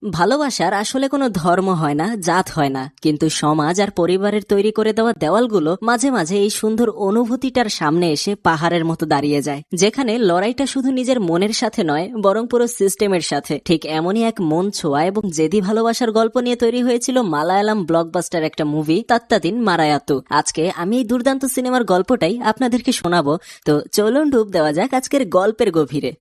ভালোবাসার আসলে কোনো ধর্ম হয় না, জাত হয় না, কিন্তু সমাজ আর পরিবারের তৈরি করে দেওয়া দেওয়ালগুলো মাঝে মাঝে এই সুন্দর অনুভূতিটার সামনে এসে পাহাড়ের মতো দাঁড়িয়ে যায়, যেখানে লড়াইটা শুধু নিজের মনের সাথে নয় বরং পুরো সিস্টেমের সাথে। ঠিক এমনই এক মন ছোঁয়া এবং জেদি ভালোবাসার গল্প নিয়ে তৈরি হয়েছিল মালায়ালাম ব্লকবাস্টার একটা মুভি তাত্তাদিন মারায়াতু। আজকে আমি এই দুর্দান্ত সিনেমার গল্পটাই আপনাদেরকে শোনাবো। তো চলুন ডুব দেওয়া যাক আজকের গল্পের গভীরে।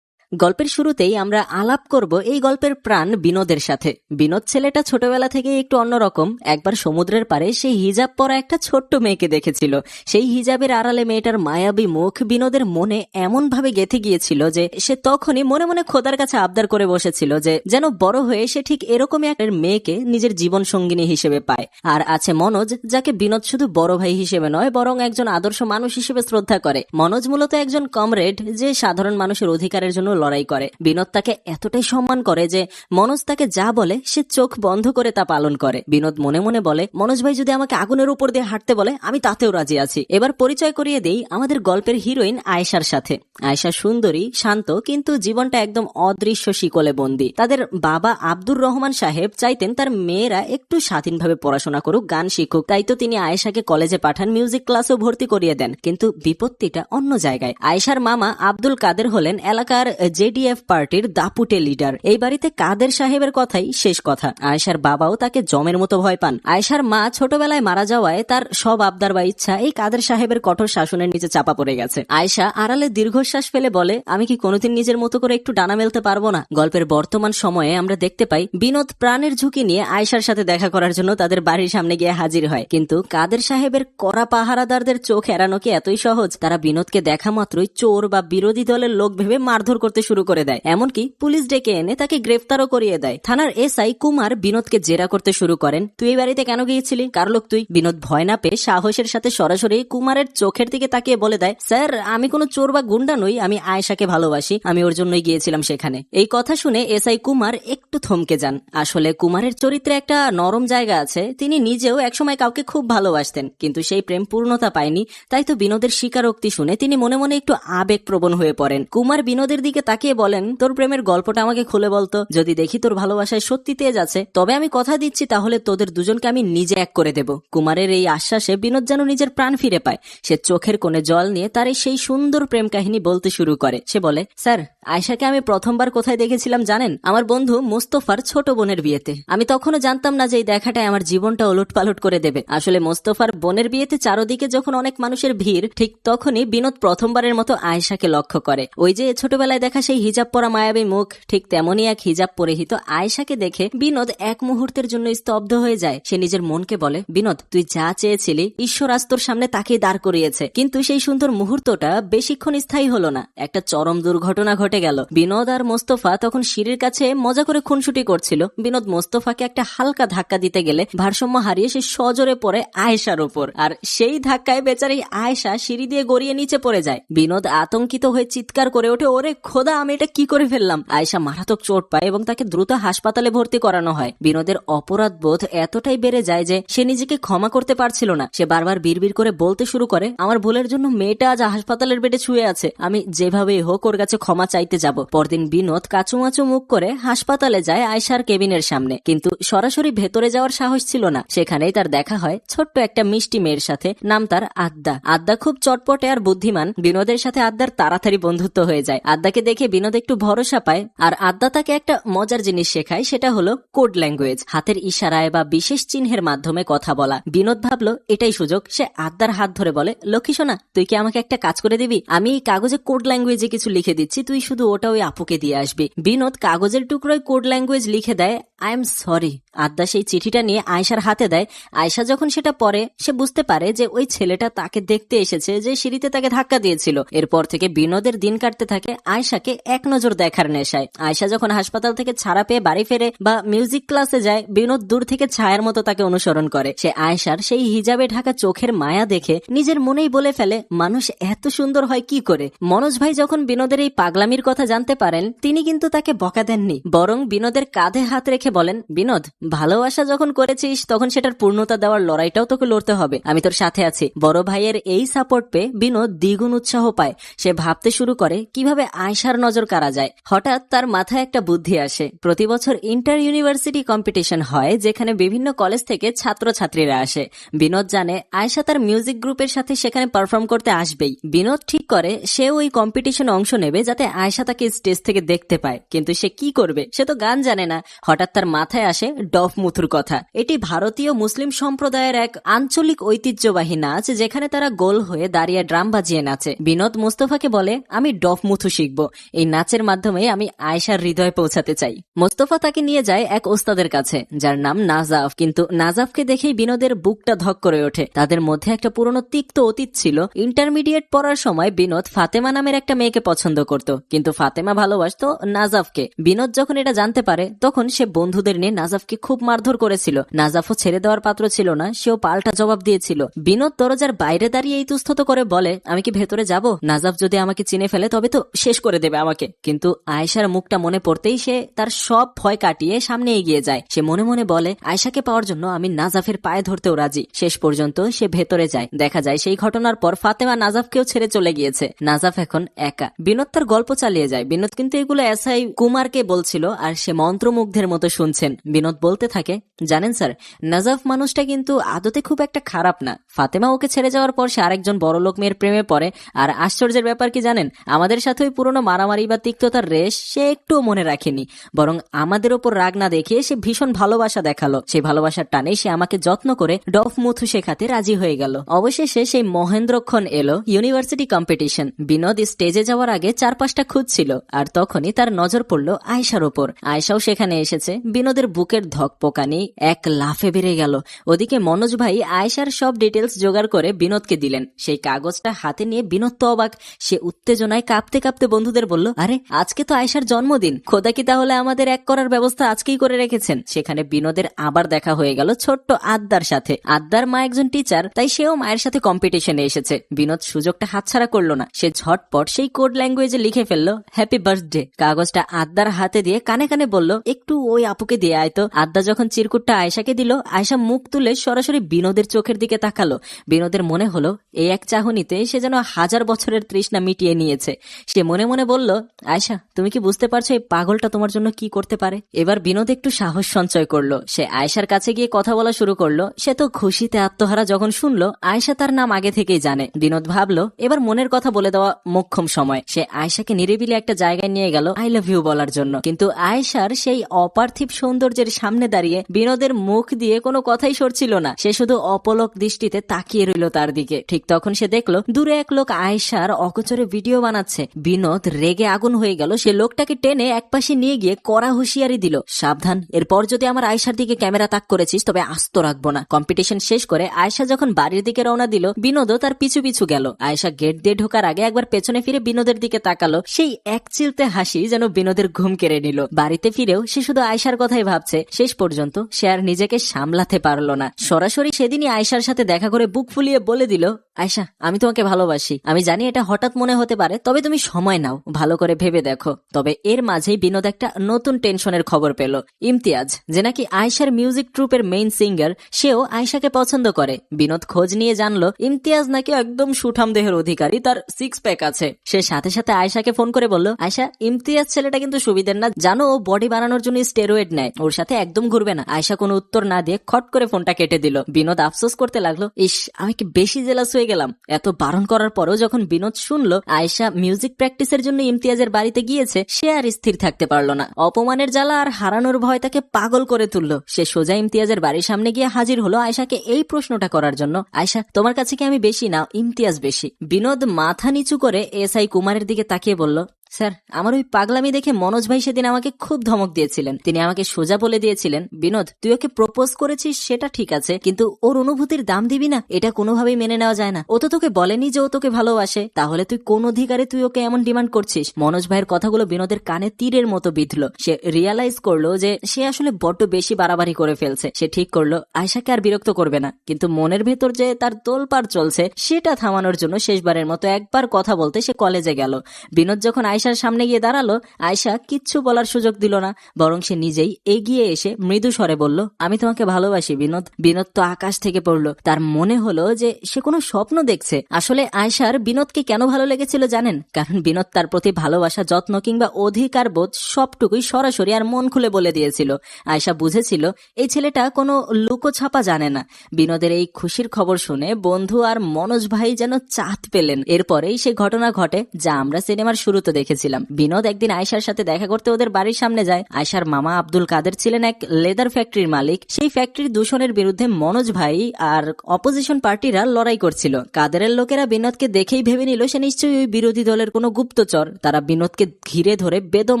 গল্পের শুরুতেই আমরা আলাপ করব এই গল্পের প্রাণ বিনোদের সাথে। বিনোদ ছেলেটা ছোটবেলা থেকে একটু অন্যরকম। একবার সমুদ্রের পারে সেই হিজাব পরা একটা ছোট্ট মেয়েকে দেখেছিল। সেই হিজাবের আড়ালে মেয়েটার মায়াবী মুখ বিনোদের মনে এমন ভাবে গেঁথে গিয়েছিল যে সে তখনই মনে মনে খোদার কাছে আবদার করে বসেছিল যে যেন বড় হয়ে সে ঠিক এরকমই একটা মেয়েকে নিজের জীবন সঙ্গিনী হিসেবে পায়। আর আছে মনোজ, যাকে বিনোদ শুধু বড় ভাই হিসেবে নয় বরং একজন আদর্শ মানুষ হিসেবে শ্রদ্ধা করে। মনোজ মূলত একজন কমরেড যে সাধারণ মানুষের অধিকারের জন্য লড়াই করে। বিনোদ তাকে এতটাই সম্মান করে যে মনোজ তাকে যা বলে সে চোখ বন্ধ করে তা পালন করে। বিনোদ মনে মনে বলে, মনোজ ভাই যদি আমাকে আগুনের উপর দিয়ে হাঁটতে বলে আমি তাতেও রাজি আছি। এবার পরিচয় করিয়ে দেই আমাদের গল্পের হিরোইন আয়েশার সাথে। আয়েশা সুন্দরী, শান্ত, কিন্তু জীবনটা একদম অদৃশ্য শিকলে বন্দী। তাদের বাবা আব্দুর রহমান সাহেব চাইতেন তার মেয়েরা একটু স্বাধীনভাবে পড়াশোনা করুক, গান শিখুক। তাই তো তিনি আয়েশাকে কলেজে পাঠান, মিউজিক ক্লাসেও ভর্তি করিয়ে দেন। কিন্তু বিপত্তিটা অন্য জায়গায়। আয়েশার মামা আব্দুল কাদের হলেন এলাকার জেডিএফ পার্টির দাপুটে লিডার। এই বাড়িতে কাদের সাহেবের কথাই শেষ কথা। আয়েশার বাবাও তাকে জমের মতো ভয় পান। আয়েশার মা ছোটবেলায় মারা যাওয়ায় তার সব আবদার বা ইচ্ছা এই কাদের সাহেবের কঠোর শাসনের নিচে চাপা পড়ে গেছে। আয়েশা আড়ালে দীর্ঘশ্বাস ফেলে বলে, আমি কি কোনোদিন নিজের মতো করে একটু ডানা মেলতে পারবো না? গল্পের বর্তমান সময়ে আমরা দেখতে পাই বিনোদ প্রাণের ঝুঁকি নিয়ে আয়েশার সাথে দেখা করার জন্য তাদের বাড়ির সামনে গিয়ে হাজির হয়। কিন্তু কাদের সাহেবের কড়া পাহারাদারদের চোখ এড়ানো কি এতই সহজ? তারা বিনোদকে দেখা মাত্রই চোর বা বিরোধী দলের লোক ভেবে মারধর করতে শুরু করে দেয়। এমনকি পুলিশ ডেকে এনে তাকে গ্রেফতারও করিয়ে দেয়। থানার এসআই কুমার বিনোদকে জেরা করতে শুরু করেন। তুই এই বাড়িতে কেন গিয়েছিলি? কার লোক তুই? বিনোদ ভয় না পেয়ে সাহসের সাথে সরাসরি কুমারের চোখের দিকে তাকিয়ে বলে দেয়, স্যার আমি কোনো চোর বা গুন্ডা নই, আমি আয়েশাকে ভালোবাসি, আমি ওর জন্যই গিয়েছিলাম সেখানে। এই কথা শুনে এসআই কুমার একটু থমকে যান। আসলে কুমারের চরিত্রে একটা নরম জায়গা আছে। তিনি নিজেও একসময় কাউকে খুব ভালোবাসতেন, কিন্তু সেই প্রেম পূর্ণতা পায়নি। তাই তো বিনোদের স্বীকারোক্তি শুনে তিনি মনে মনে একটু আবেগপ্রবণ হয়ে পড়েন। কুমার বিনোদের দিকে তাকিয়ে বলেন, তোর প্রেমের গল্পটা আমাকে খুলে বলতো। যদি দেখি তোর ভালোবাসায় সত্যি তেজ আছে, তবে আমি কথা দিচ্ছি তাহলে তোদের দুজনকে আমি নিজে এক করে দেব। কুমারের এই আশ্বাসে বিনোদ যেন নিজের প্রাণ ফিরে পায়। সে চোখের কোণে জল নিয়ে তার সেই সুন্দর প্রেম কাহিনী বলতে শুরু করে। সে বলে, স্যার আয়েশাকে আমি প্রথমবার কোথায় দেখেছিলাম জানেন? আমার বন্ধু মোস্তফার ছোট বোনের বিয়েতে। আমি তখনও জানতাম না যে এই দেখাটাই আমার জীবনটা ওলটপালট করে দেবে। আসলে মোস্তফার বোনের বিয়েতে চারদিকে যখন অনেক মানুষের ভিড়, ঠিক তখনই বিনোদ প্রথমবারের মতো আয়েশাকে লক্ষ্য করে। ওই যে ছোটবেলায় দেখা সেই হিজাব পরা মায়াবী মুখ, ঠিক তেমনই এক হিজাব পরিহিত আয়েশাকে দেখে বিনোদ এক মুহূর্তের জন্য স্তব্ধ হয়ে যায়। সে নিজের মনকে বলে, বিনোদ তুই যা চেয়েছিলি ঈশ্বর আজ তোর সামনে তাকেই দাঁড় করিয়েছে। কিন্তু সেই সুন্দর মুহূর্তটা বেশিক্ষণ স্থায়ী হলো না। একটা চরম দুর্ঘটনা ঘটে গেল। বিনোদ আর মোস্তফা তখন সিঁড়ির কাছে মজা করে খুনসুটি করছিল। বিনোদ মোস্তফাকে একটা হালকা ধাক্কা দিতে গেলে ভারসাম্য হারিয়ে সে সজোরে পড়ে আয়েশার উপর। আর সেই ধাক্কায় বেচারি আয়েশা সিঁড়ি দিয়ে গড়িয়ে নিচে পড়ে যায়। বিনোদ আতঙ্কিত হয়ে চিৎকার করে ওঠে, ওরে খোদা আমি এটা কি করে ফেললাম। আয়েশা মারাত্মক চোট পায় এবং তাকে দ্রুত হাসপাতালে ভর্তি করানো হয়। বিনোদের অপরাধ বোধ এতটাই বেড়ে যায় যে সে নিজেকে ক্ষমা করতে পারছিল না। সে বারবার বিড়বিড় করে বলতে শুরু করে, আমার ভুলের জন্য মেয়েটা আজ হাসপাতালের বেডে শুয়ে আছে, আমি যেভাবেই হোক ওর কাছে ক্ষমা চাইতে যাব। পরদিন বিনোদ কাচুমাচু মুখ করে হাসপাতালে যায় আয়েশার কেবিনের সামনে, কিন্তু সরাসরি ভেতরে যাওয়ার সাহস ছিল না। সেখানেই তার দেখা হয় ছোট্ট একটা মিষ্টি মেয়ের সাথে, নাম তার আদ্দা। আদ্দা খুব চটপটে আর বুদ্ধিমান। বিনোদের সাথে আদ্দার তাড়াতাড়ি বন্ধুত্ব হয়ে যায়। আদ্দাকে দেখে বিনোদ একটু ভরসা পায়। আর আদ্দা তাকে একটা মজার জিনিস শেখায়, সেটা হলো কোড ল্যাঙ্গুয়েজ, হাতের ইশারায় বা বিশেষ চিহ্নের মাধ্যমে কথা বলা। বিনোদ ভাবলো এটাই সুযোগ। সে আদ্দার হাত ধরে বলে, লক্ষ্মী সোনা তুই কি আমাকে একটা কাজ করে দিবি? আমি এই কাগজে কোড ল্যাঙ্গুয়েজে কিছু লিখে দিচ্ছি, তুই শুধু ওটা ওই আপুকে দিয়ে আসবি। বিনোদ কাগজের টুকরোয় কোড ল্যাঙ্গুয়েজ লিখে দেয়, আই এম সরি। আদ্দা সেই চিঠিটা নিয়ে আয়েশার হাতে দেয়। আয়েশা যখন সেটা পড়ে সে বুঝতে পারে যে ওই ছেলেটা তাকে দেখতে এসেছে যে সিঁড়িতে তাকে ধাক্কা দিয়েছিল। এরপর থেকে বিনোদের দিন কাটতে থাকে আয়েশাকে এক নজর দেখার নেশায়। আয়েশা যখন হাসপাতাল থেকে ছাড়া পেয়ে বাড়ি ফেরে বা মিউজিক ক্লাসে যায়, বিনোদ দূর থেকে ছায়ার মতো তাকে অনুসরণ করে। সে আয়েশার সেই হিজাবে ঢাকা চোখের মায়া দেখে নিজের মনেই বলে ফেলে, মানুষ এত সুন্দর হয় কি করে। মনোজ ভাই যখন বিনোদের এই পাগলামির কথা জানতে পারেন, তিনি কিন্তু তাকে বকা দেননি, বরং বিনোদের কাঁধে হাত রেখে বলেন, বিনোদ ভালোবাসা যখন করেছিস তখন সেটার পূর্ণতা দেওয়ার লড়াইটাও তোকে লড়তে হবে, আমি তোর সাথে আছি। বড় ভাইয়ের এই সাপোর্ট পেয়ে বিনোদ দ্বিগুণ উৎসাহ পায়। সে ভাবতে শুরু করে কিভাবে আয়েশার আয়শার নজর কাড়া যায়। হঠাৎ তার মাথায় একটা বুদ্ধি আসে। প্রতি বছর ইন্টার ইউনিভার্সিটি কম্পিটিশন হয়, যেখানে বিভিন্ন কলেজ থেকে ছাত্রছাত্রীরা আসে। বিনোদ জানে আয়শা তার মিউজিক গ্রুপের সাথে সেখানে পারফর্ম করতে আসবেই। বিনোদ ঠিক করে সে ওই কম্পিটিশনে অংশ নেবে, যাতে আয়শা তাকে স্টেজ থেকে দেখতে পায়। কিন্তু সে কি করবে, সে তো গান জানে না। হঠাৎ তার মাথায় আসে ডফ মুথুর কথা। এটি ভারতীয় মুসলিম সম্প্রদায়ের এক আঞ্চলিক ঐতিহ্যবাহী নাচ, যেখানে তারা গোল হয়ে দাঁড়িয়ে ড্রাম বাজিয়ে নাচে। বিনোদ মোস্তফাকে বলে, আমি ডফ মুথু শিখব, এই নাচের মাধ্যমে আমি আয়শার হৃদয়ে পৌঁছাতে চাই। মোস্তফা তাকে নিয়ে যায় এক ওস্তাদের কাছে, যার নাম নাজাফ। কিন্তু নাজাফকে দেখেই বিনোদের বুকটা ধক করে ওঠে। তাদের মধ্যে একটা পুরনো তিক্ত অতীত ছিল। ইন্টারমিডিয়েট পড়ার সময় বিনোদ ফাতেমা নামের একটা মেয়েকে পছন্দ করত, কিন্তু ফাতেমা ভালোবাসতো নাজাফকে। বিনোদ যখন এটা জানতে পারে, তখন সে বন্ধুদের নিয়ে নাজাফকে খুব মারধর করেছিল। নাজাফও ছেড়ে দেওয়ার পাত্র ছিল না, সেও পাল্টা জবাব দিয়েছিল। বিনোদ দরজার বাইরে দাঁড়িয়ে ইতস্তত করে বলে, আমি কি ভেতরে যাব? নাজাফ যদি আমাকে চিনে ফেলে তবে তো শেষ করে দেবে আমাকে। কিন্তু আয়েশার মুখটা মনে পড়তেই সে তার সব ভয় কাটিয়ে সামনে এগিয়ে যায়। সে মনে মনে বলে, আয়েশাকে পাওয়ার জন্য আমি নাজাফের পায়ে ধরতেও রাজি। শেষ পর্যন্ত সে ভেতরে যায়। দেখা যায় সেই ঘটনার পর ফাতেমা নাজাফকেও ছেড়ে চলে গিয়েছে। নাজাফ এখন একা। বিনোদ তার গল্প চালিয়ে যায়। বিনোদ কিন্তু এগুলো এসআই কুমারকে বলছিল, আর সে মন্ত্রমুগ্ধের মতো শুনছেন। বিনোদ বলতে থাকে, জানেন স্যার, নাজাফ মানুষটা কিন্তু আদতে খুব একটা খারাপ না। ফাতেমা ওকে ছেড়ে যাওয়ার পর সে আরেকজন বড়লোক মেয়ের প্রেমে পড়ে। আর আশ্চর্যের ব্যাপার কি জানেন, আমাদের সাথে ওই পুরনো মারামারি বা তিক্ততার রেশ সে একটুও মনে রাখেনি, বরং আমাদের ওপর রাগ না দেখিয়ে সে ভীষণ ভালোবাসা দেখালো। সেই ভালোবাসার টানে সে আমাকে যত্ন করে ডফ মুথু শেখাতে রাজি হয়ে গেল। অবশেষে সেই মহেন্দ্রক্ষণ এলো ইউনিভার্সিটি কম্পিটিশন। বিনোদ স্টেজে যাওয়ার আগে চারপাশটা খুঁজছিল, আর তখনই তার নজর পড়ল আয়েশার ওপর। আয়েশাও সেখানে এসেছে। বিনোদের বুকের ধকপকানি এক লাফে বেড়ে গেল। ওদিকে মনোজ ভাই আয়েশার সব ডিটেলস জোগাড় করে বিনোদকে দিলেন। সেই কাগজটা হাতে নিয়ে বিনোদ তো অবাক। সে উত্তেজনায় কাঁপতে কাঁপতে বন্ধুদের বলল, আরে আজকে তো আয়েশার জন্মদিন, খোদা কি তাহলে আমাদের এক করার ব্যবস্থা আজকেই করে রেখেছেন? সেখানে বিনোদের আবার দেখা হয়ে গেল ছোট্ট আদ্দার সাথে। আদ্দার মা একজন টিচার, তাই সেও মায়ের সাথে কম্পিটিশনে এসেছে। বিনোদ সুযোগটা হাতছাড়া করলো না। সে ঝটপট সেই কোড ল্যাঙ্গুয়েজে লিখে ফেললো, হ্যাপি বার্থডে। কাগজটা আদ্দার হাতে দিয়ে কানে কানে বলল, একটু ওই আপুকে দিয়ে আয় তো। আদ্দা যখন চিরকুটটা আয়েশাকে দিল, আয়েশা মুখ তুলে সরাসরি বিনোদের চোখের দিকে তাকালো। বিনোদের মনে হলো এই এক চাহনিতে সে যেন 1000 বছরের তৃষ্ণা মিটিয়ে নিয়েছে। সে মনে মনে বলল, আয়েশা, তুমি কি বুঝতে পারছো এই পাগলটা তোমার জন্য কি করতে পারে? এবার বিনোদ একটু সাহস সঞ্চয় করলো। সে আয়েশার কাছে গিয়ে কথা বলা শুরু করলো। সে তো খুশিতে আত্মহারা যখন শুনলো আয়েশা তার নাম আগে থেকেই জানে। বিনোদ ভাবলো এবার মনের কথা বলে দেওয়া মোক্ষম সময়। সে আয়েশাকে নিরিবিলি একটা জায়গায় নিয়ে গেল আই লাভ ইউ বলার জন্য। কিন্তু আয়েশার সেই অপার্থিব সৌন্দর্যের সামনে দাঁড়িয়ে বিনোদের মুখ দিয়ে কোনো কথাই সরছিল না। সে শুধু অপলক দৃষ্টিতে তাকিয়ে রইল তার দিকে। ঠিক তখন সে দেখলো দূরে এক লোক আয়েশার অকচরে ভিডিও বানাচ্ছে। বিনোদ রেগে আগুন হয়ে গেল। সে লোকটাকে টেনে একপাশে নিয়ে গিয়ে কড়া হুঁশিয়ারি দিল, সাবধান, এরপর যদি আমার আয়েশার দিকে ক্যামেরা তাক করেছিস তবে আস্ত রাখবো না। কম্পিটিশন শেষ করে আয়েশা যখন বাড়ির দিকে রওনা দিল, বিনোদও তার পিছু পিছু গেল। আয়েশা গেট দিয়ে ঢোকার আগে একবার পেছনে ফিরে বিনোদের দিকে তাকালো। সেই এক চিলতে হাসি যেন বিনোদের ঘুম কেড়ে নিল। বাড়িতে ফিরেও সে শুধু আয়েশার কথাই ভাবছে। শেষ পর্যন্ত সে আর নিজেকে সামলাতে পারলো না। সরাসরি সেদিনই আয়েশার সাথে দেখা করে বুক ফুলিয়ে বলে দিল, আয়েশা, আমি তোমাকে ভালোবাসি। আমি জানি এটা হঠাৎ মনে হতে পারে, তবে তুমি সময় নাও, ভালো করে ভেবে দেখো। তবে এর মাঝেই বিনোদ একটা নতুন টেনশনের খবর পেল। ইমতিয়াজ, যে নাকি আয়েশার মিউজিক ট্রুপের মেইন সিঙ্গার, সেও আয়েশাকে পছন্দ করে। বিনোদ খোঁজ নিয়ে জানলো ইমতিয়াজ নাকি একদম সুঠাম দেহের অধিকারী, তার 6 প্যাক আছে। সে সাথে সাথে আয়েশাকে ফোন করে বলল, আয়েশা, ইমতিয়াজ ছেলেটা কিন্তু সুবিধের না, জানো ও বডি বানানোর জন্য স্টেরয়েড নেয়, ওর সাথে একদম ঘুরবে না। আয়েশা কোনো উত্তর না দিয়ে খট করে ফোনটা কেটে দিল। বিনোদ আফসোস করতে লাগলো, ইস, আমি কি বেশি জেলাস হয়ে গেলাম। এত বারণ করার পরেও যখন বিনোদ শুনলো আয়েশা মিউজিক প্র্যাকটিসের জন্য ইমতিয়াজের বাড়িতে গিয়েছে, সে আর স্থির থাকতে পারলো না। অপমানের জ্বালা আর হারানোর ভয় তাকে পাগল করে তুললো। সে সোজা ইমতিয়াজের বাড়ির সামনে গিয়ে হাজির হলো আয়েশাকে এই প্রশ্নটা করার জন্য, আয়েশা, তোমার কাছে কি আমি বেশি না ইমতিয়াজ বেশি? বিনোদ মাথা নিচু করে এসআই কুমারের দিকে তাকিয়ে বলল, স্যার, আমার ওই পাগলামি দেখে মনোজ ভাই সেদিন আমাকে খুব ধমক দিয়েছিলেন। তিনি আমাকে সোজা বলে দিয়েছিলেন, বিনোদ, তুই ওকে প্রপোজ করেছিস সেটা ঠিক আছে, কিন্তু ওর অনুভূতির দাম দিবি না, এটা কোনোভাবেই মেনে নেওয়া যায় না। ও তো তোকে বলেনি যে ও তোকে ভালোবাসে, তাহলে তুই কোন অধিকারে তুই ওকে এমন ডিমান্ড করছিস? মনোজ ভাইয়ের কথাগুলো বিনোদের কানে তীরের মতো বিঁধল। সে রিয়ালাইজ করলো যে সে আসলে বড্ড বেশি বাড়াবাড়ি করে ফেলছে। সে ঠিক করলো আয়েশাকে আর বিরক্ত করবে না, কিন্তু মনের ভেতর যে তার তোলপাড় চলছে সেটা থামানোর জন্য শেষবারের মতো একবার কথা বলতে সে কলেজে গেল। বিনোদ যখন আয়েশার সামনে গিয়ে দাঁড়ালো, আয়েশা কিচ্ছু বলার সুযোগ দিল না, বরং সে নিজেই এগিয়ে এসে মৃদু স্বরে বলল, আমি তোমাকে ভালোবাসি বিনোদ। বিনোদ তো আকাশ থেকে পড়লো। তার মনে হলো যে সে কোনো স্বপ্ন দেখছে। আসলে আয়েশার বিনোদকে কেন ভালো লেগেছিল জানেন? কারণ বিনোদ তার প্রতি ভালোবাসা, যত্ন কিংবা অধিকার বোধ সবটুকুই সরাসরি আর মন খুলে বলে দিয়েছিল। আয়েশা বুঝেছিল এই ছেলেটা কোনো লুকোছাপা জানে না। বিনোদের এই খুশির খবর শুনে বন্ধু আর মনোজ ভাই যেন চাঁদ পেলেন। এরপরেই সেই ঘটনা ঘটে যা আমরা সিনেমার শুরুতে দেখেছিলাম। বিনোদ একদিন আয়েশার সাথে দেখা করতে ওদের বাড়ির সামনে যায়। আয়েশার মামা আব্দুল কাদের ছিলেন এক লেদার ফ্যাক্টরির মালিক। সেই ফ্যাক্টরির দূষণের বিরুদ্ধে মনোজ ভাই আর অপোজিশন পার্টিরা লড়াই করছিল। কাদেরের লোকেরা বিনোদকে দেখেই ভেবে নিল সে নিশ্চয়ই ওই বিরোধী দলের কোনো গুপ্তচর। তারা বিনোদকে ঘিরে ধরে বেদম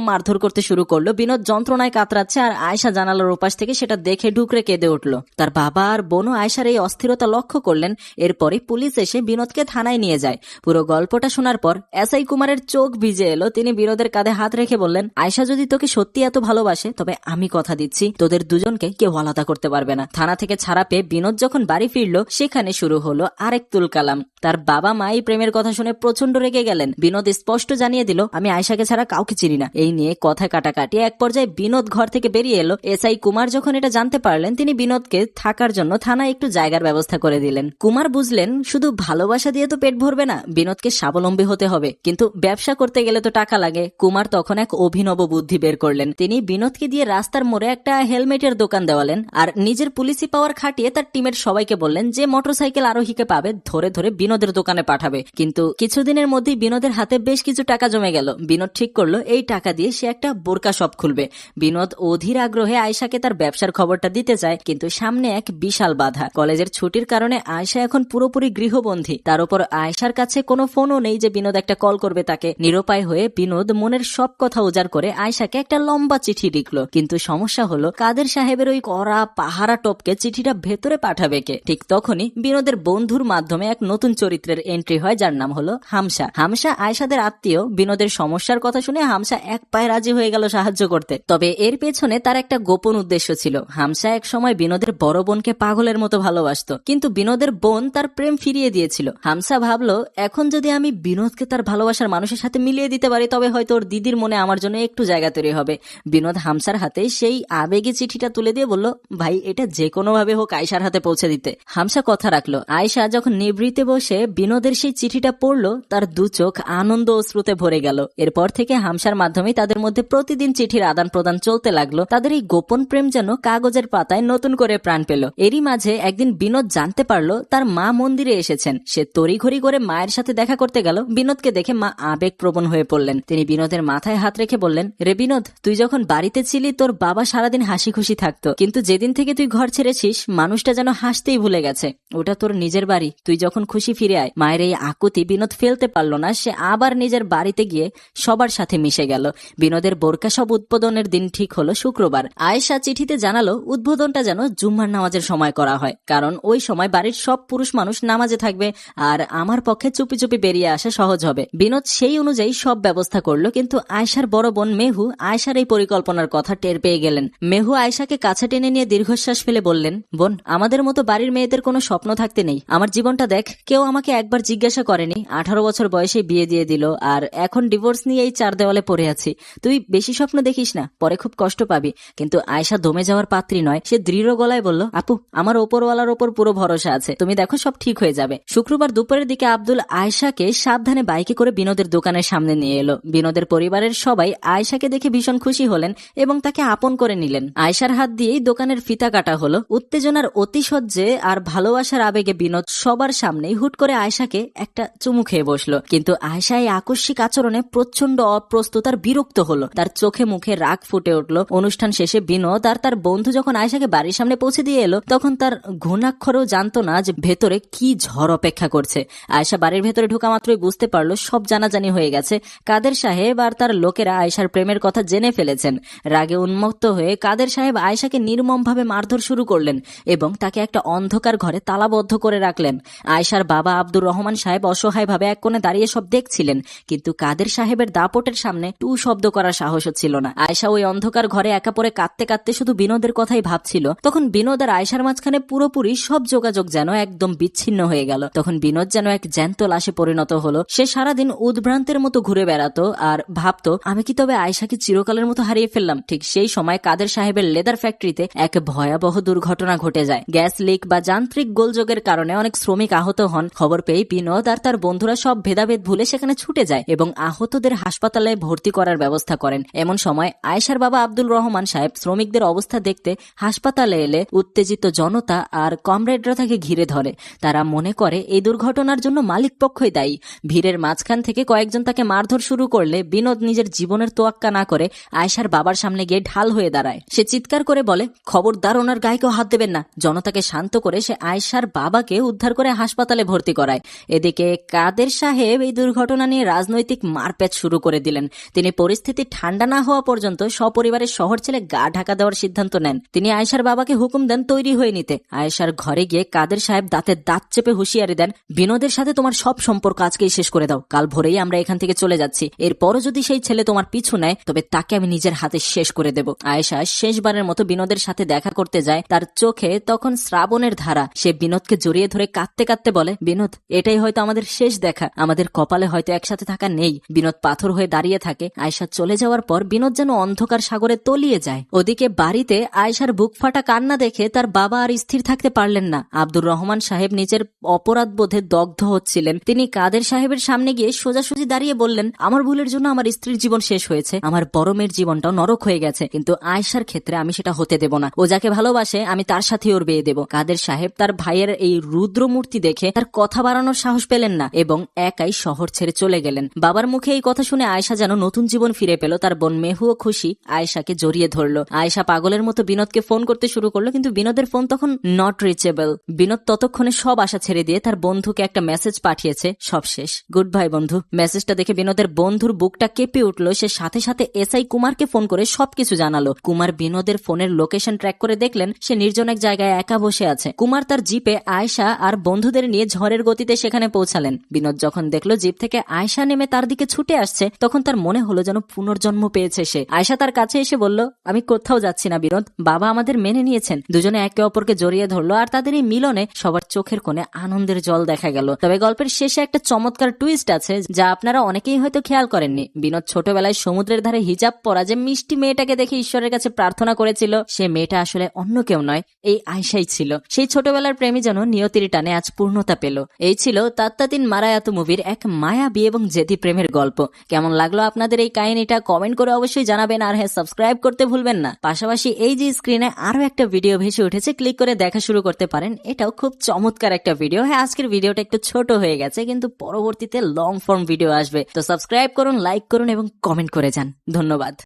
মারধর করতে শুরু করলো। বিনোদ যন্ত্রণায় কাতরাচ্ছে আর আয়েশা জানালার ওপাশ থেকে সেটা দেখে ঢুকরে কেঁদে উঠল। তার বাবা আর বোনও আয়েশার এই অস্থিরতা লক্ষ্য করলেন। এরপরে পুলিশ এসে বিনোদকে থানায় নিয়ে যায়। পুরো গল্পটা শোনার পর এসআই কুমারের চোখ ভিজে এলো। তিনি বিনোদের কাঁধে হাত রেখে বললেন, আয়েশা যদি তোকে সত্যি এত ভালোবাসে তবে আমি কথা দিচ্ছি তোদের দুজনকে কেউ আলাদা করতে পারবে না। থানা থেকে ছাড়া পেয়ে বিনোদ যখন বাড়ি ফিরল সেখানে শুরু হলো আরেক তুলকালাম। তার বাবা মা এই প্রেমের কথা শুনে প্রচন্ড রেগে গেলেন। বিনোদ স্পষ্ট জানিয়ে দিল, আমি আয়েশাকে ছাড়া কাউকে চিনি না। এই নিয়ে কথা কাটাকাটি এক পর্যায়ে বিনোদ ঘর থেকে বেরিয়ে এলো। এসআই কুমার যখন এটা জানতে পারলেন তিনি বিনোদকে থাকার জন্য থানায় একটু জায়গার ব্যবস্থা করে দিলেন। কুমার বুঝলেন শুধু ভালোবাসা দিয়ে তো পেট ভরবে না, বিনোদকে স্বাবলম্বী হতে হবে, কিন্তু ব্যবসা করতে গেলে তো টাকা লাগে। কুমার তখন এক অভিনব বুদ্ধি বের করলেন। তিনি বিনোদকে দিয়ে রাস্তার মোড়ে একটা হেলমেটের দোকান দেওয়ালেন আর নিজের পুলিশি পাওয়ার খাটিয়ে তার টিমের সবাইকে বললেন যে মোটরসাইকেল আরোহীকে পাবে ধরে ধরে বিনোদের দোকানে পাঠাবে। কিন্তু কিছুদিনের মধ্যেই বিনোদের হাতে বেশ কিছু টাকা জমে গেল। বিনোদ ঠিক করলো এই টাকা দিয়ে সে একটা বোরকা শপ খুলবে। বিনোদ অধীর আগ্রহে আয়েশাকে তার ব্যবসার খবরটা দিতে চায়, কিন্তু সামনে এক বিশাল বাধা। কলেজের ছুটির কারণে আয়েশা এখন পুরোপুরি গৃহবন্দী। তার উপর আয়েশার কাছে কোনো ফোনও নেই যে বিনোদ একটা কল করবে তাকে। নিরুপায় হয়ে বিনোদ মনের সব কথা উজাড় করে আয়েশাকে একটা লম্বা চিঠি লিখলো। কিন্তু সমস্যা হলো কাদের সাহেবের ওই কড়া পাহারা টপকে চিঠিটা ভেতরে পাঠাবে কে? ঠিক তখনই বিনোদের বন্ধুর মাধ্যমে এক নতুন চরিত্রের এন্ট্রি হয় যার নাম হলো হামসা। হামসা আয়েশাদের আত্মীয়। বিনোদের সমস্যার কথা শুনে হামসা এক পায়ে রাজি হয়ে গেল সাহায্য করতে। তবে এর পেছনে তার একটা গোপন উদ্দেশ্য ছিল। হামসা এক সময় বিনোদের বড় বোনকে পাগলের মতো ভালোবাসতো, কিন্তু বিনোদের বোন তার প্রেম ফিরিয়ে দিয়েছিল। হামসা ভাবলো এখন যদি আমি বিনোদকে তার ভালোবাসার মানুষের সাথে মিলিয়ে দিতে পারি তবে হয়তো ওর দিদির মনে আমার জন্য একটু জায়গা তৈরি হবে। বিনোদ হামসার হাতে সেই আবেগী চিঠিটা তুলে দিয়ে বলল, ভাই এটা যে কোনো ভাবে হোক আয়েশার হাতে পৌঁছে দিতে। হামসা কথা রাখলো। আয়েশা যখন নিভৃতে বসে বিনোদের সেই চিঠিটা পড়লো তার দু চোখ আনন্দ অশ্রুতে ভরে গেল। এরপর থেকে হামসার মাধ্যমে তাদের মধ্যে প্রতিদিন চিঠির আদান প্রদান চলতে লাগলো। তাদের এই গোপন প্রেম যেন কাগজের পাতায় নতুন করে প্রাণ পেল। এরই মাঝে একদিন বিনোদ জানতে পারলো তার মা মন্দিরে এসেছেন। সে তড়িঘড়ি করে মায়ের সাথে দেখা করতে গেল। বিনোদকে দেখে মা আবেগপ্রবণ হয়ে পড়লেন। তিনি বিনোদের মাথায় হাত রেখে বললেন, রে বিনোদ, তুই যখন বাড়িতে ছিলি তোর বাবা সারাদিন হাসি খুশি থাকতো, কিন্তু যেদিন থেকে তুই ঘর ছেড়েছিস মানুষটা যেন হাসতেই ভুলে গেছে। ওটা তোর নিজের বাড়ি, তুই যখন খুশি ফিরে আয়। মায়ের এই আকুতি বিনোদ ফেলতে পারল না। সে আবার নিজের বাড়িতে গিয়ে সবার সাথে মিশে গেল। বিনোদের বোরকা সব উদ্বোধনের দিন ঠিক হলো শুক্রবার। আয়েশা চিঠিতে জানালো উদ্বোধনটা যেন জুম্মার নামাজের সময় করা হয়, কারণ ওই সময় বাড়ির সব পুরুষ মানুষ নামাজে থাকবে আর আমার পক্ষে চুপি চুপি বেরিয়ে আসা সহজ হবে। বিনোদ সেই অনুযায়ী সব ব্যবস্থা করলো, কিন্তু আয়েশার বড় বোন মেহু আয়েশার এই পরিকল্পনার কথা টের পেয়ে গেলেন। মেহু আয়েশাকে কাছে টেনে নিয়ে দীর্ঘশ্বাস ফেলে বললেন, বোন, আমাদের মতো বাড়ির মেয়েদের কোনো স্বপ্ন থাকতে নেই। আমার জীবনটা দেখ, কেউ আমাকে একবার জিজ্ঞাসা করেনি। 18 বছর বয়সে বিয়ে দিয়ে দিল আর এখন ডিভোর্স নিয়ে এই 4 দেওয়ালে পড়ে আছি। তুই বেশি স্বপ্ন দেখিস না, পরে খুব কষ্ট পাবি। কিন্তু আয়েশা দমে যাওয়ার পাত্রী নয়। সে দৃঢ় গলায় বলল, আপু, আমার ওপরওয়ালার ওপর পুরো ভরসা আছে, তুমি দেখো সব ঠিক হয়ে যাবে। শুক্রবার দুপুরের দিকে আব্দুল আয়েশাকে সাবধানে বাইকে করে বিনোদের দোকানের সামনে নিয়ে এলো। বিনোদের পরিবারের সবাই আয়েশাকে দেখে ভীষণ খুশি হলেন এবং তাকে আপন করে নিলেন। আয়েশার হাত দিয়েই দোকানের ফিতা কাটা হলো। উত্তেজনার অতিশয্যে আর ভালোবাসার আবেগে বিনোদ সবার সামনেই হুট করে আয়েশাকে একটা চুমু খেয়ে বসলো। কিন্তু আয়েশা এই আকস্মিক আচরণে প্রচন্ড অপ্রস্তুত আর বিরক্ত হলো। তার চোখে মুখে রাগ ফুটে উঠল। অনুষ্ঠান শেষে বিনোদ আর তার বন্ধু যখন আয়েশাকে বাড়ির সামনে পৌঁছে দিয়ে এলো তখন তার ঘুণাক্ষরেও জানতো না যে ভেতরে কি ঝড় অপেক্ষা করছে। আয়েশা বাড়ির ভেতরে ঢোকা মাত্রই বুঝতে পারলো সব জানাজানি হয়ে গেছে। কাদের সাহেব আর তার লোকেরা আয়েশার প্রেমের কথা জেনে ফেলেছেন। রাগে উন্মত্ত হয়ে কাদের সাহেব আয়েশাকে নির্মমভাবে মারধর শুরু করলেন এবং তাকে একটা অন্ধকার ঘরে তালাবদ্ধ করে রাখলেন। আয়েশার বাবা আব্দুর রহমান সাহেব অসহায়ভাবে এক কোণে দাঁড়িয়ে সব দেখছিলেন, কিন্তু কাদের সাহেবের দাপটের সামনে টু শব্দ করার সাহসও ছিল না। আয়েশা ওই অন্ধকার ঘরে একা পড়ে কাঁদতে কাঁদতে শুধু বিনোদের কথাই ভাবছিল। তখন বিনোদ আর আয়েশার মাঝখানে পুরোপুরি সব যোগাযোগ যেন একদম বিচ্ছিন্ন হয়ে গেল। তখন বিনোদ যেন এক জ্যান্ত লাশে পরিণত হলো। সে সারাদিন উদ্ভ্রান্তের মতো ঘুরে বেড়াতো আর ভাবতো আমি কি তবে আয়েশাকে চিরকালের মতো হারিয়ে ফেললাম। ঠিক সেই সময় কাদের সাহেবের লেদার ফ্যাক্টরিতে এক ভয়াবহ দুর্ঘটনা ঘটে যায়। গ্যাস লিক বা যান্ত্রিক গোলযোগের কারণে অনেক শ্রমিক আহত হন। খবর পেয়ে বিনোদ আর তার বন্ধুরা সব ভেদাভেদ ভুলে সেখানে ছুটে যায় এবং আহতদের হাসপাতালে ভর্তি করার ব্যবস্থা করেন। এমন সময় আয়েশার বাবা আব্দুল রহমান সাহেব শ্রমিকদের অবস্থা দেখতে হাসপাতালে এলে উত্তেজিত জনতা আর কমরেডরা তাকে ঘিরে ধরে। তারা মনে করে এই দুর্ঘটনার জন্য মালিক পক্ষই দায়ী। ভিড়ের মাঝখান থেকে কয়েকজন তাকে মারধর শুরু করলে বিনোদ নিজের জীবনের তোয়াক্কা না করে আয়েশার বাবার সামনে গিয়ে ঢাল হয়ে দাঁড়ায়। সে চিৎকার করে বলে, খবরদার ওনার গায়ে কেউ হাত দেবেন না। জনতাকে শান্ত করে সে আয়েশার বাবাকে উদ্ধার করে হাসপাতালে ভর্তি করায়। এদিকে কাদের সাহেব এই দুর্ঘটনা নিয়ে রাজনৈতিক মারপ্যাচ শুরু করে দিলেন। তিনি পরিস্থিতি ঠান্ডা না হওয়া পর্যন্ত সপরিবারের শহর ছেড়ে গা ঢাকা দেওয়ার সিদ্ধান্ত নেন। তিনি আয়েশার বাবাকে হুকুম দেন তৈরি হয়ে নিতে। আয়েশার ঘরে গিয়ে কাদের সাহেব দাঁতে দাঁত চেপে হুঁশিয়ারি দেন, বিনোদের সাথে তোমার সব সম্পর্ক আজকেই শেষ করে দাও। কাল ভোরেই আমরা এখান থেকে চলে যাচ্ছি। এরপরও যদি সেই ছেলে তোমার পিছু নেয় তবে তাকে আমি নিজের হাতে শেষ করে দেব। আয়েশা শেষবারের মতো বিনোদের সাথে দেখা করতে যায়। তার চোখে তখন শ্রাবণের ধারা। সে বিনোদকে জড়িয়ে ধরে কাঁদতে কাঁদতে বলে, বিনোদ, এটাই হয়তো আমাদের শেষ দেখা। আমাদের কপালে হয়তো একসাথে থাকা নেই। বিনোদ পাথর হয়ে দাঁড়িয়ে থাকে। আয়েশা চলে যাওয়ার পর বিনোদ যেন অন্ধকার সাগরে তলিয়ে যায়। ওদিকে বাড়িতে আয়েশার বুক ফাটা কান্না দেখে তার বাবা আর স্থির থাকতে পারলেন না। আব্দুর রহমান সাহেব নিজের অপরাধ বোধে দগ্ধ হচ্ছিলেন। তিনি কাদের সাহেবের সামনে গিয়ে সোজাসুজি দাঁড়িয়ে বললেন, আমার ভুলের জন্য আমার স্ত্রীর জীবন শেষ হয়েছে। আমার বড় মেয়ের জীবনটাও নরক হয়ে গেছে, কিন্তু আয়েশার ক্ষেত্রে আমি সেটা হতে দেব না। ও যাকে ভালোবাসে আমি তার সাথে ওর বিয়ে দেব। কাদের সাহেব তার ভাইয়ের এই রুদ্র মূর্তি দেখে তার কথা বাড়ানোর সাহস পেলেন না এবং একাই শহর ছেড়ে চলে গেলেন। বাবার মুখে এই কথা শুনে আয়েশা যেন নতুন জীবন ফিরে পেল। তার বোন মেহুও খুশি, আয়েশাকে জড়িয়ে ধরল। আয়েশা পাগলের মতো বিনোদকে ফোন করতে শুরু করলো, কিন্তু বিনোদের ফোন তখন নট রিচেবল। বিনোদ ততক্ষণে সব আশা ছেড়ে দিয়ে তার বন্ধুকে একটা মেসেজ পাঠিয়েছে, সব শেষ, গুড বাই বন্ধু। মেসেজটা দেখে বিনোদের বন্ধুর বুকটা কেঁপে উঠলো। সে সাথে সাথে এসআই কুমারকে ফোন করে সবকিছু জানালো। কুমার বিনোদের ফোনের লোকেশন ট্র্যাক করে দেখলেন সে নির্জন এক জায়গায় একা বসে আছে। কুমার তার জিপে আয়েশা আর বন্ধুদের নিয়ে ঝড়ের গতিতে সেখানে পৌঁছালেন। বিনোদ যখন দেখলো জিপ থেকে আয়েশা নেমে তার দিকে ছুটে আসছে, তখন তার মনে হলো যেন পুনর্জন্ম পেয়েছে সে। আয়েশা তার কাছে এসে বলল, আমি কোথাও যাচ্ছি না বিনোদ, বাবা আমাদের মেনে নিয়েছেন। দুজনে একে অপরকে জড়িয়ে ধরলো আর তাদের এই মিলনে সবার চোখের কোণে আনন্দের জল দেখা গেল। তবে গল্পের শেষে একটা চমৎকার টুইস্ট আছে যা আপনারা অনেকেই হয়তো খেয়াল করেননি। বিনোদ ছোটবেলায় সমুদ্রের ধারে হিজাব পরা যে মিষ্টি মেয়েটাকে দেখে ঈশ্বরের কাছে প্রার্থনা করেছিল, সে মেয়েটা আসলে অন্য কেউ নয়, এই আয়েশাই ছিল। সেই ছোটবেলার প্রেমী যেন নিয়তির টানে আজ পূর্ণতা পেল। এই ছিল তাত্তাতিন মারায়াতু মুভির এক মায়াবী এবং জেদি প্রেমের গল্প। কেমন লাগলো আপনাদের এই কাহিনীটা কমেন্ট করে অবশ্যই জানাবেন। আর হ্যাঁ, সাবস্ক্রাইব করতে ভুলবেন না। পাশাপাশি এই যে স্ক্রিনে আরো একটা ভিডিও ভেসে উঠেছে, ক্লিক করে দেখা শুরু করতে পারেন। এটাও খুব চমৎকার একটা ভিডিও। হ্যাঁ, আজকের ভিডিওটা একটু ছোট হয়ে গেছে, কিন্তু পরবর্তীতে লং ফর্ম ভিডিও আসবে। তো সাবস্ক্রাইব করুন, লাইক করুন এবং কমেন্ট করে যান। ধন্যবাদ।